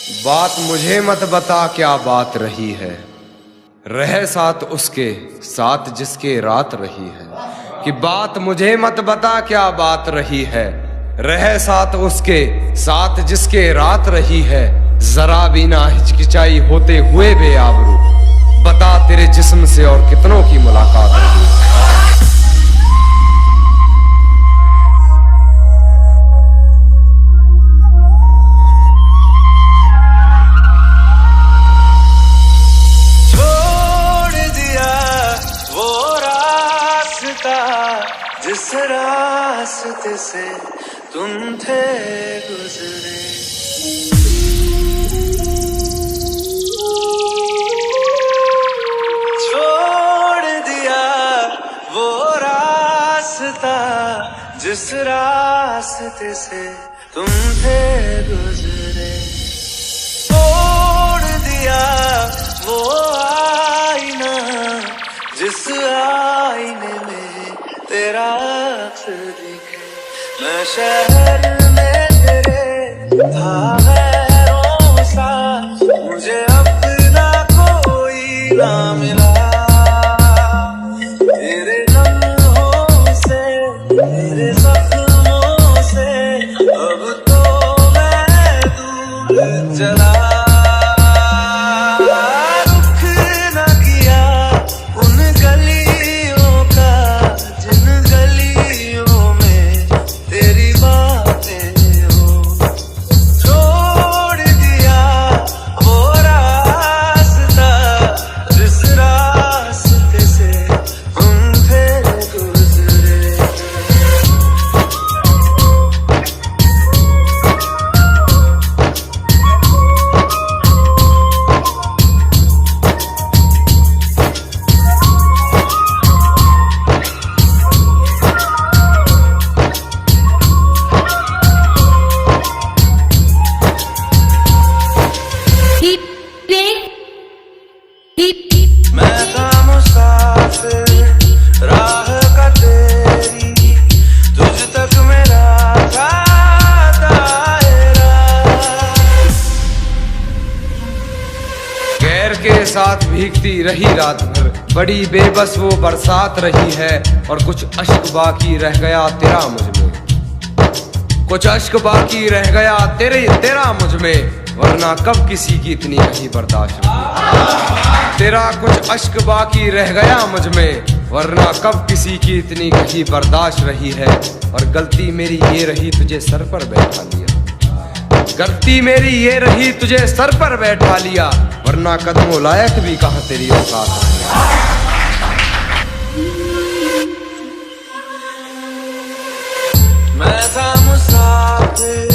बात मुझे मत बता क्या बात रही है, रह साथ उसके साथ जिसके रात रही है। कि बात मुझे मत बता क्या बात रही है, रह साथ उसके साथ जिसके रात रही है। जरा भी ना हिचकिचाई होते हुए बेआबरू, बता तेरे जिस्म से और कितनों की मुलाकात रही है। जिस रास्ते से तुम थे गुजरे, छोड़ दिया वो रास्ता जिस रास्ते से तुम थे गुजरे, छोड़ दिया वो आईना जिस आईने में तेरा अक्स दिखे। मैं शहर में तेरे था गैरों सा, मुझे अपना कोई ना मिला। तेरे लम्हों से तेरे जख्मों से अब तो मैं दूर चला। मैं था मुसाफिर राह का तेरी, तुझ तक मेरा था दायरा। गैर के साथ भीगती रही रात भर, बड़ी बेबस वो बरसात रही है। और कुछ अश्क बाकी रह गया तेरा मुझ में, कुछ अश्क बाकी रह गया तेरा मुझ में। वरना कब किसी की इतनी कहीं बर्दाश्त रही। तेरा कुछ अश्क बाकी रह गया मुझ में, वरना कब किसी की इतनी कहीं बर्दाश्त रही है। और गलती मेरी ये रही तुझे सर पर बैठा लिया, गलती मेरी ये रही तुझे सर पर बैठा लिया। वरना कदमों लायक भी कहाँ तेरी औकात रही। मैं था मुसाफिर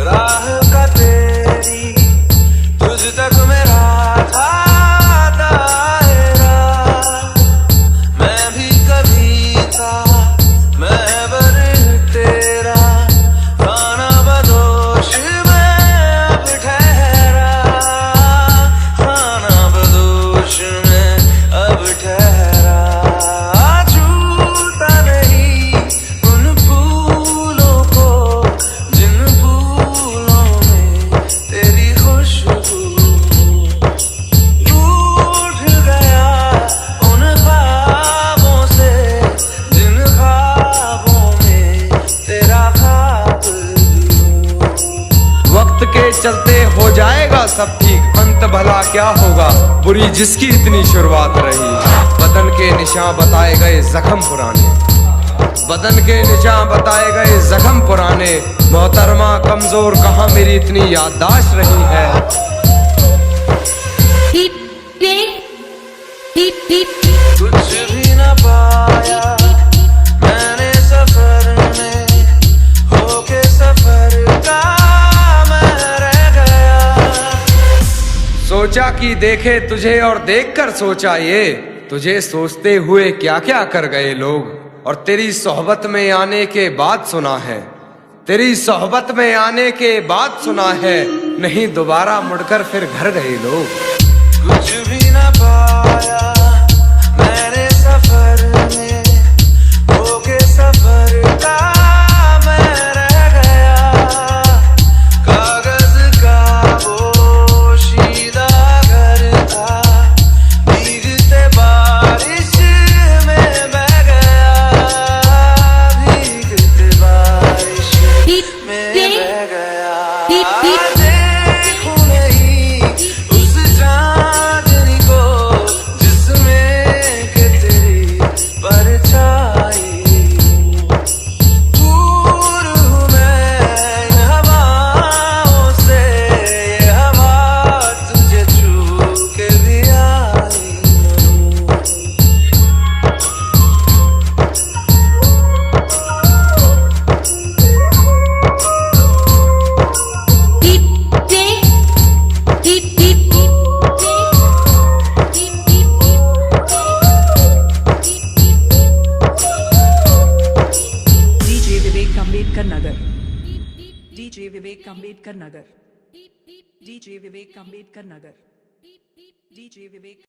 राह का तेरी, तुझ तक मेरा था दायरा। मैं भी कभी था महबर तेरा, खाना बदोश में अब ठहरा, खाना बदोश में अब ठहरा। छूता नहीं उन फूलों को जिन फूलों में तेरी खुशबू, रूठ गया उन ख्वाबों से जिन ख्वाबों में तेरा ख्वाब। वक्त के चलते हो जाएगा सब ठीक, अंत भला क्या होगा बुरी जिसकी इतनी शुरुआत रही। बदन के निशान बताए गए जख्म पुराने, बदन के निशान बताए गए जख्म पुराने। मोहतरमा कमजोर कहाँ मेरी इतनी याददाश्त रही है। कुछ भी न पाया मैंने सफर में, होके सफर का मैं रह गया। सोचा कि देखे तुझे और देखकर सोचा ये, तुझे सोचते हुए क्या क्या कर गए लोग। और तेरी सोहबत में आने के बाद सुना है, तेरी सोहबत में आने के बाद सुना है, नहीं दोबारा मुड़कर फिर घर गए लोग। कुछ भी न पाया मैंने सफर में, होके सफर का मैं रह गया। कागज का वो देखूं नहीं उस चांदनी को जिसमें के तेरी परछाई। दूर हूँ मैं इन हवाओं से, ये हवा तुझे छू के भी आई ना। DJ Vivek Ambedkar Nagar. DJ Vivek Ambedkar Nagar. DJ Vivek Ambedkar Nagar. DJ Vivek